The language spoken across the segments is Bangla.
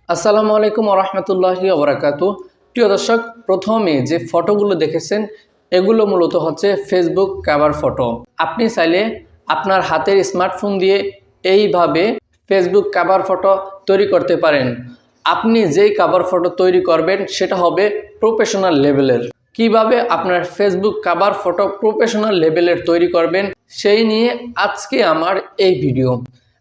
আসসালামু আলাইকুম ওয়া রাহমাতুল্লাহি ওয়া বারাকাতুহু। প্রিয় দর্শক, প্রথমে যে ফটোগুলো দেখেছেন এগুলো মূলত হচ্ছে ফেসবুক কভার ফটো। আপনি চাইলে আপনার হাতের স্মার্টফোন দিয়ে এইভাবে ফেসবুক কভার ফটো তৈরি করতে পারেন। আপনি যেই কভার ফটো তৈরি করবেন সেটা হবে প্রফেশনাল লেভেলের। কিভাবে আপনার ফেসবুক কভার ফটো প্রফেশনাল লেভেলের তৈরি করবেন সেই নিয়ে আজকে আমার এই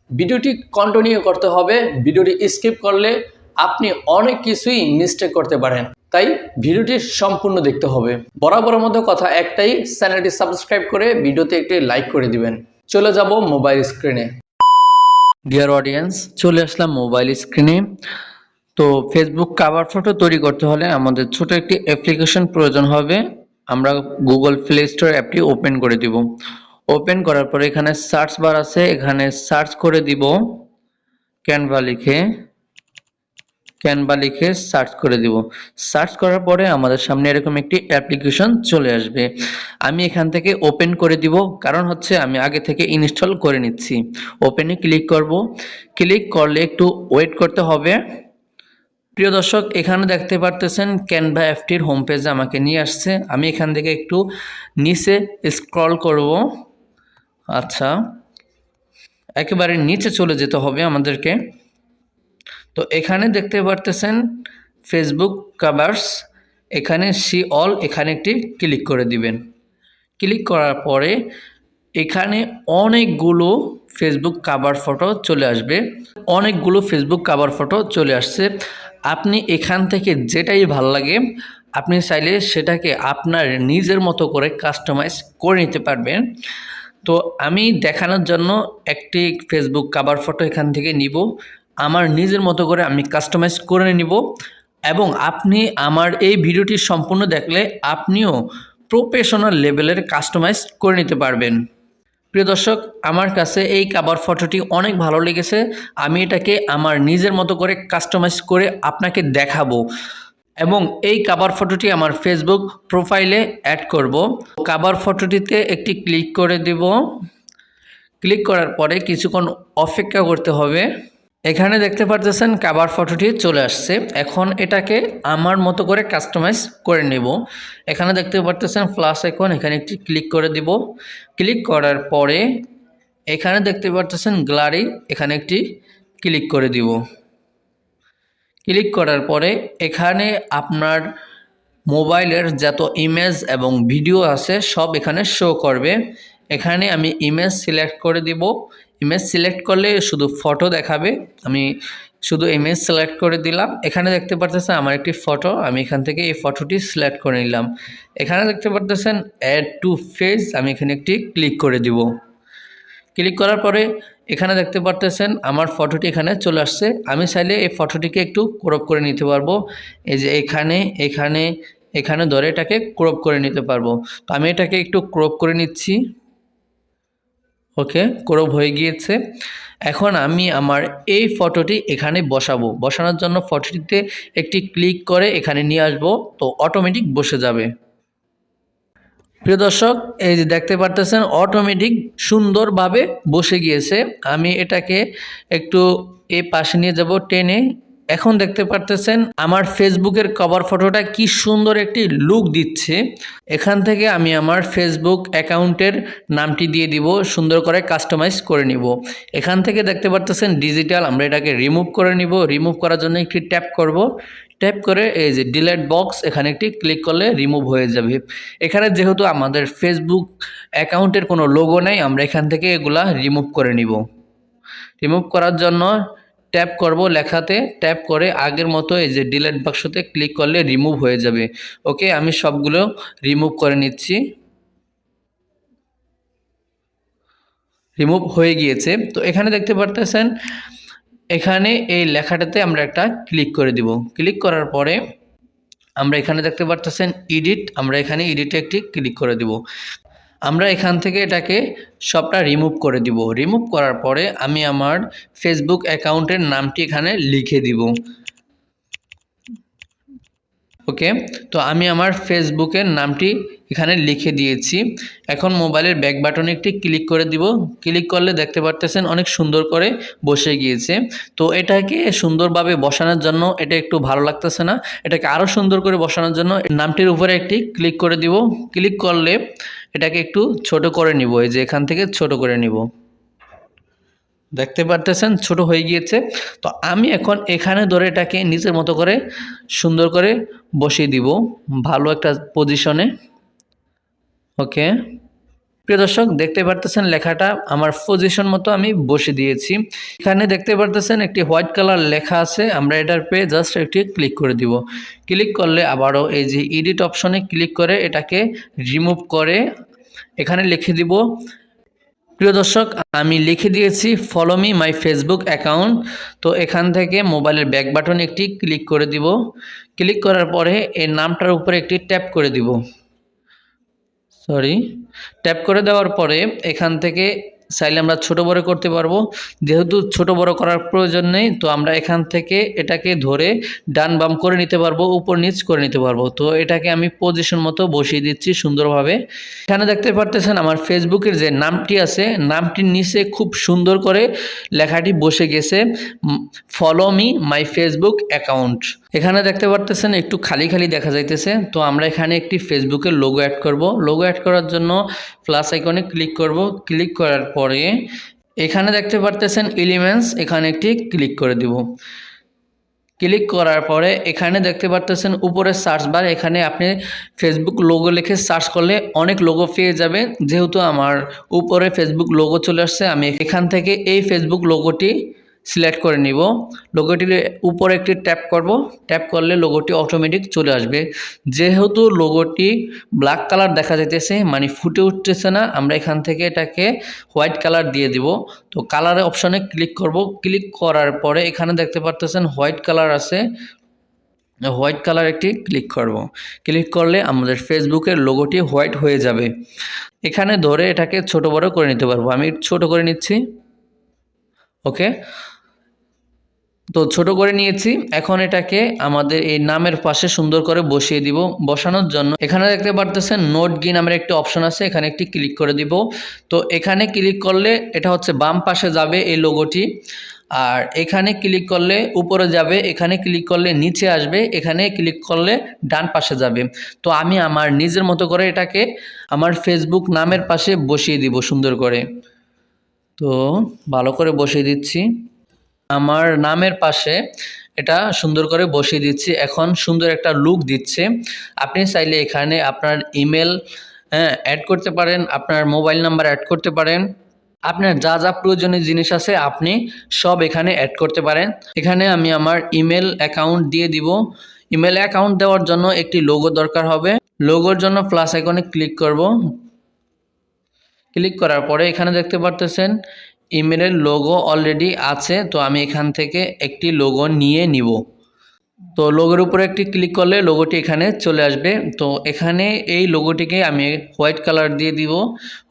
ভিডিওটি কন্টিনিউ করতে হবে। ভিডিওটি স্কিপ করলে আপনি অনেক কিছুই মিস্টেক করতে পারেন, তাই ভিডিওটি সম্পূর্ণ দেখতে হবে। বরাবরের মধ্যে কথা একটাই, চ্যানেলটি সাবস্ক্রাইব করে ভিডিওতে একটি লাইক করে দিবেন। চলে যাব মোবাইল স্ক্রিনে। ডিয়ার অডিয়েন্স, চলে আসলাম মোবাইল স্ক্রিনে। তো ফেসবুক কভার ফটো তৈরি করতে হলে আমাদের ছোট একটি অ্যাপ্লিকেশন প্রয়োজন হবে। আমরা গুগল প্লে স্টোর অ্যাপটি ওপেন করে দিব। ওপেন করার পরে এখানে সার্চ বার আছে, এখানে সার্চ করে দিব ক্যানভা লিখে সার্চ করে দিব। সার্চ করার পরে আমাদের সামনে এরকম একটি অ্যাপ্লিকেশন চলে আসবে। আমি এখান থেকে ওপেন করে দিব, কারণ হচ্ছে আমি আগে থেকে ইনস্টল করে নিচ্ছি। ওপেনে ক্লিক করব। ক্লিক করলে একটু ওয়েট করতে হবে। প্রিয় দর্শক, এখানে দেখতে পারতেছেন ক্যানভা অ্যাপটির হোম পেজে আমাকে নিয়ে আসছে। আমি এখান থেকে একটু নিচে স্ক্রল করব। আচ্ছা, একেবারে নিচে চলে যেতে হবে আমাদেরকে। তো এখানে দেখতে পারতেছেন ফেসবুক কভার্স, এখানে সি অল, এখানে একটি ক্লিক করে দিবেন। ক্লিক করার পরে এখানে অনেকগুলো ফেসবুক কভার ফটো চলে আসবে। অনেকগুলো ফেসবুক কভার ফটো চলে আসছে। আপনি এখান থেকে যেটাই ভালো লাগে আপনি চাইলে সেটাকে আপনার নিজের মতো করে কাস্টমাইজ করে নিতে পারবেন। তো আমি দেখানোর জন্য একটি ফেসবুক কভার ফটো এখান থেকে নিব, আমার নিজের মতো করে আমি কাস্টমাইজ করে নিব। এবং আপনি আমার এই ভিডিওটি সম্পূর্ণ দেখলে আপনিও প্রফেশনাল লেভেলের কাস্টমাইজ করে নিতে পারবেন। প্রিয় দর্শক, আমার কাছে এই কভার ফটোটি অনেক ভালো লেগেছে। আমি এটাকে আমার নিজের মতো করে কাস্টমাইজ করে আপনাকে দেখাবো এবং এই কভার ফটোটি আমার ফেসবুক প্রোফাইলে অ্যাড করব। কভার ফটোটিতে একটি ক্লিক করে দেব। ক্লিক করার পরে কিছুক্ষণ অপেক্ষা করতে হবে। এখানে দেখতে পারতেছেন কভার ফটোটি চলে আসছে। এখন এটাকে আমার মতো করে কাস্টমাইজ করে নেব। এখানে দেখতে পারতেছেন প্লাস আইকন, এখানে একটি ক্লিক করে দিব। ক্লিক করার পরে এখানে দেখতে পারতেছেন গ্যালারি, এখানে একটি ক্লিক করে দিব। ক্লিক করার পরে এখানে আপনার মোবাইলের যত ইমেজ এবং ভিডিও আছে সব এখানে শো করবে। এখানে আমি ইমেজ সিলেক্ট করে দিব। ইমেজ সিলেক্ট করলে শুধু ফটো দেখাবে। আমি শুধু ইমেজ সিলেক্ট করে দিলাম। এখানে দেখতে পারতেছেন আমার একটি ফটো, আমি এখান থেকে এই ফটোটি সিলেক্ট করে নিলাম। এখানে দেখতে পারতেছেন অ্যাড টু পেজ, আমি এখানে একটি ক্লিক করে দিব। ক্লিক করার পরে এখানে দেখতে পারতেছেন আমার ফটোটি এখানে চলে আসছে। আমি চাইলে এই ফটোটিকে একটু ক্রপ করে নিতে পারবো। এই যে এখানে এখানে এখানে ধরে এটাকে ক্রপ করে নিতে পারবো। তো আমি এটাকে একটু ক্রপ করে নিচ্ছি। ওকে, ক্রপ হয়ে গিয়েছে। এখন আমি আমার এই ফটোটি এখানে বসাবো। বসানোর জন্য ফটোটিতে একটি ক্লিক করে এখানে নিয়ে আসবো, তো অটোমেটিক বসে যাবে। প্রিয় দর্শক, এই যে দেখতে পারতেছেন অটোমেটিক সুন্দরভাবে বসে গিয়েছে। আমি এটাকে একটু এই পাশে নিয়ে যাব টেনে। এখন দেখতে পারতেছেন আমার ফেসবুকের কভার ফটোটা কি সুন্দর একটি লুক দিচ্ছে। এখান থেকে আমি আমার ফেসবুক অ্যাকাউন্টের নামটি দিয়ে দিব, সুন্দর করে কাস্টমাইজ করে নিব। এখান থেকে দেখতে পারতেছেন ডিজিটাল, আমরা এটাকে রিমুভ করে নিব। রিমুভ করার জন্য একটি ট্যাপ করব। ট্যাপ করে এই যে ডিলিট বক্স, এখানে একটি ক্লিক করলে রিমুভ হয়ে যাবে। এখানে যেহেতু আমাদের ফেসবুক অ্যাকাউন্টের কোনো লোগো নেই, আমরা এখান থেকে এগুলা রিমুভ করে নিব। রিমুভ করার জন্য ট্যাপ করব, লেখাতে ট্যাপ করে আগের মতো এই যে ডিলিট বাক্সতে ক্লিক করলে রিমুভ হয়ে যাবে। ওকে, আমি সবগুলো রিমুভ করে নিচ্ছি। রিমুভ হয়ে গিয়েছে। তো এখানে দেখতে পারতেছেন এখানে এই লেখাটাতে আমরা একটা ক্লিক করে দিব। ক্লিক করার পরে আমরা এখানে দেখতে পারতেছেন এডিট, আমরা এখানে এডিটে একটি ক্লিক করে দিব। আমরা এখান থেকে এটাকে সবটা রিমুভ করে দিব। রিমুভ করার পরে আমি আমার ফেসবুক অ্যাকাউন্টের নামটি এখানে লিখে দিব। ওকে, তো আমি আমার ফেসবুকের নামটি এখানে লিখে দিয়েছি। এখন মোবাইলের ব্যাক বাটনে একটি ক্লিক করে দিব। ক্লিক করলে দেখতে পারতেছেন অনেক সুন্দর করে বসে গিয়েছে। তো এটাকে সুন্দরভাবে বসানোর জন্য এটা একটু ভালো লাগতেছে না, এটাকে আরও সুন্দর করে বসানোর জন্য নামটির উপরে একটি ক্লিক করে দিব। ক্লিক করলে এটাকে একটু ছোট করে নিব, এই যে এখান থেকে ছোট করে নিব। দেখতে পারতেছেন ছোট হয়ে গিয়েছে। তো আমি এখন এখানে ধরে এটাকে নিচের মতো করে সুন্দর করে বসিয়ে দিব ভালো একটা পজিশনে। ওকে, প্রিয় দর্শক দেখতে পারতেছেন লেখাটা আমার পজিশন মতো আমি বসে দিয়েছি। এখানে দেখতে পারতেছেন একটি হোয়াইট কালার লেখা আছে, আমরা এটার পেয়ে জাস্ট একটি ক্লিক করে দিব। ক্লিক করলে আবারও এই যে এডিট অপশনে ক্লিক করে এটাকে রিমুভ করে এখানে লিখে দিব। প্রিয় দর্শক আমি লিখে দিয়েছি follow me my Facebook account. তো এখান থেকে মোবাইলের ব্যাক বাটন একটি ক্লিক করে দিব। ক্লিক করার পরে এই নামটার উপরে একটি ট্যাপ করে দিব। ট্যাপ করে দেওয়ার পরে এখান থেকে চাইলে আমরা ছোট বড় করতে পারবো। যেহেতু ছোট বড় করার প্রয়োজন নেই, তো আমরা এখান থেকে এটাকে ধরে ডান বাম করে নিতে পারবো, উপর নিচ করে নিতে পারবো। তো এটাকে আমি পজিশন মতো বসিয়ে দিচ্ছি সুন্দরভাবে। এখানে দেখতে পারতেছেন আমার ফেসবুকের যে নামটি আছে, নামটির নিচে খুব সুন্দর করে লেখাটি বসে গেছে, follow me my Facebook account. এখানে দেখতে পারতেছেন একটু খালি খালি দেখা যাইতেছে। তো আমরা এখানে একটি ফেসবুকের লোগো অ্যাড করব। লোগো অ্যাড করার জন্য প্লাস আইকনে ক্লিক করব। ক্লিক করার পরে এখানে দেখতে পারতেছেন এলিমেন্টস, এখানে একটি ক্লিক করে দিব। ক্লিক করার পরে এখানে দেখতে পারতেছেন উপরে সার্চ বার, এখানে আপনি ফেসবুক লোগো লিখে সার্চ করলে অনেক লোগো পেয়ে যাবে। যেহেতু আমার উপরে ফেসবুক লোগো চলে আসছে, আমি এখান থেকে এই ফেসবুক লোগোটি সিলেক্ট করে নিব। লোগোটির উপরে একটি ট্যাপ করব। ট্যাপ করলে লোগোটি অটোমেটিক চলে আসবে। যেহেতু লোগোটি ব্ল্যাক কালার দেখা যাইতেছে, মানে ফুটে উঠতেছে না, আমরা এখান থেকে এটাকে হোয়াইট কালার দিয়ে দিব। তো কালারের অপশনে ক্লিক করব। ক্লিক করার পরে এখানে দেখতে পারতেছেন হোয়াইট কালার আছে, হোয়াইট কালার একটি ক্লিক করব। ক্লিক করলে আমাদের ফেসবুকের লোগোটি হোয়াইট হয়ে যাবে। এখানে ধরে এটাকে ছোট বড় করে নিতে পারবো। আমি ছোট করে নিচ্ছি। ওকে, তো ছোট করে নিয়েছি। এখন এটাকে আমাদের এই নামের পাশে সুন্দর করে বসিয়ে দিব। বসানোর জন্য এখানে দেখতে পারতেছেন নোট গি নামের একটি অপশন আছে, এখানে একটি ক্লিক করে দিব। তো এখানে ক্লিক করলে এটা হচ্ছে বাম পাশে যাবে এই লোগোটি, আর এখানে ক্লিক করলে উপরে যাবে, এখানে ক্লিক করলে নিচে আসবে, এখানে ক্লিক করলে ডান পাশে যাবে। তো আমি আমার নিজের মতো করে এটাকে আমার ফেসবুক নামের পাশে বসিয়ে দিব সুন্দর করে। তো ভালো করে বসিয়ে দিচ্ছি। আমার নামের পাশে এটা সুন্দর করে বসিয়ে দিচ্ছি। এখন সুন্দর একটা লুক দিচ্ছে। আপনি চাইলে এখানে আপনার ইমেল অ্যাড করতে পারেন, আপনার মোবাইল নাম্বার অ্যাড করতে পারেন, আপনার যা যা প্রয়োজনীয় জিনিস আছে আপনি সব এখানে অ্যাড করতে পারেন। এখানে আমি আমার ইমেল অ্যাকাউন্ট দিয়ে দিব। ইমেল অ্যাকাউন্ট দেওয়ার জন্য একটি লোগো দরকার হবে। লোগোর জন্য প্লাস আইকনে ক্লিক করব। ক্লিক করার পরে এখানে দেখতে পারতেছেন ইমেলের লোগো অলরেডি আছে। তো আমি এখান থেকে একটি লোগো নিয়ে নিব। তো লোগোর উপরে একটি ক্লিক করলে লোগোটি এখানে চলে আসবে। তো এখানে এই লোগোটিকে আমি হোয়াইট কালার দিয়ে দিব।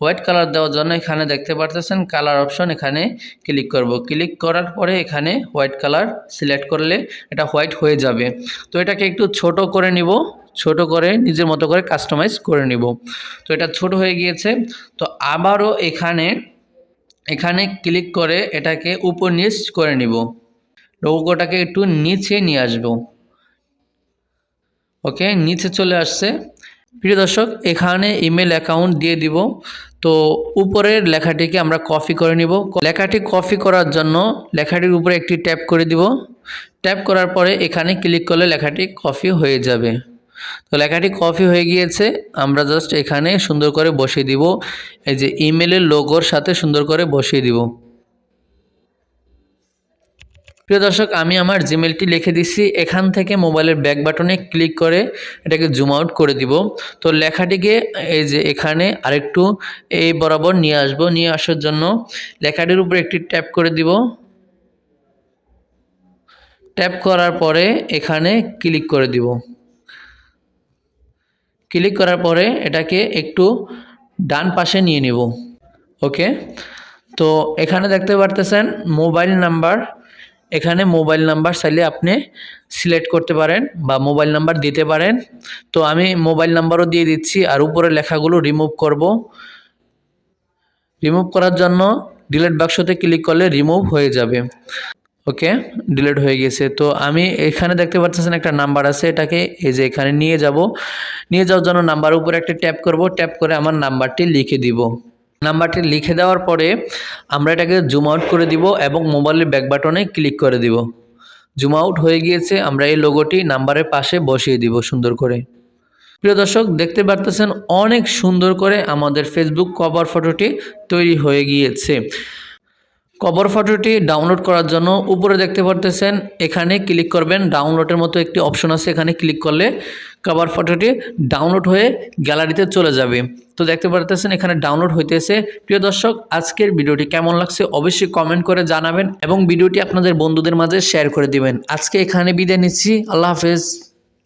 হোয়াইট কালার দেওয়ার জন্য এখানে দেখতে পারতেছেন কালার অপশন, এখানে ক্লিক করব। ক্লিক করার পরে এখানে হোয়াইট কালার সিলেক্ট করলে এটা হোয়াইট হয়ে যাবে। তো এটাকে একটু ছোট করে নিব, ছোট করে নিজের মতো করে কাস্টমাইজ করে নিব। তো এটা ছোট হয়ে গিয়েছে। তো আবারও এখানে ক্লিক করে এটাকে উপর নিচ করে নিব। লোগোটাকে একটু নিচে নিয়ে আসবো। ওকে, নিচে চলে আসছে। প্রিয় দর্শক এখানে ইমেল অ্যাকাউন্ট দিয়ে দিব। তো উপরের লেখাটিকে আমরা কপি করে নিব। লেখাটি কপি করার জন্য লেখাটির উপরে একটি ট্যাপ করে দিব। ট্যাপ করার পরে এখানে ক্লিক করলে লেখাটি কপি হয়ে যাবে। তো লেখাটি কপি হয়ে গিয়েছে। আমরা জাস্ট এখানে সুন্দর করে বসিয়ে দিব, এই যে ইমেলের লোগোর সাথে সুন্দর করে বসিয়ে দিব। প্রিয় দর্শক আমি আমার জিমেলটি লিখে দিচ্ছি। এখান থেকে মোবাইলের ব্যাক বাটনে ক্লিক করে এটাকে জুম আউট করে দিব। তো লেখাটিকে এই যে এখানে আরেকটু এই বরাবর নিয়ে আসব। নিয়ে আসার জন্য লেখাটির উপরে একটি ট্যাপ করে দিব। ট্যাপ করার পরে এখানে ক্লিক করে দিব। ক্লিক করার পরে এটাকে একটু ডান পাশে নিয়ে নিব। ওকে, তো এখানে দেখতে পারতেছেন মোবাইল নাম্বার, এখানে মোবাইল নাম্বার চাইলে আপনি সিলেক্ট করতে পারেন বা মোবাইল নাম্বার দিতে পারেন। তো আমি মোবাইল নাম্বারও দিয়ে দিচ্ছি আর উপরে লেখাগুলো রিমুভ করব। রিমুভ করার জন্য ডিলিট বাক্সতে ক্লিক করলে রিমুভ হয়ে যাবে। ওকে, ডিলিট হয়ে গেছে। তো আমি এখানে দেখতে পাচ্ছেন একটা নাম্বার আছে, এটাকে এই যে এখানে নিয়ে যাব। নিয়ে যাওয়ার জন্য নাম্বারের উপরে একটা ট্যাপ করব, ট্যাপ করে আমার নাম্বারটি লিখে দিব। নাম্বারটি লিখে দেওয়ার পরে আমরা এটাকে জুম আউট করে দিব এবং মোবাইলের ব্যাক বাটনে ক্লিক করে দিব। জুম আউট হয়ে গিয়েছে, আমরা এই লোগোটি নাম্বারের পাশে বসিয়ে দিব সুন্দর করে। প্রিয় দর্শক, দেখতে পারতেছেন অনেক সুন্দর করে আমাদের ফেসবুক কভার ফটোটি তৈরি হয়ে গিয়েছে। কভার ফটোটি ডাউনলোড করার জন্য উপরে দেখতে পারতেছেন, এখানে ক্লিক করবেন, ডাউনলোডের মতো একটি অপশন আছে, এখানে ক্লিক করলে কভার ফটোটি ডাউনলোড হয়ে গ্যালারিতে চলে যাবে। তো দেখতে পারতেছেন এখানে ডাউনলোড হইতেছে। প্রিয় দর্শক, আজকের ভিডিওটি কেমন লাগছে অবশ্যই কমেন্ট করে জানাবেন এবং ভিডিওটি আপনাদের বন্ধুদের মাঝে শেয়ার করে দিবেন। আজকে এখানে বিদায় নিচ্ছি, আল্লাহ হাফেজ।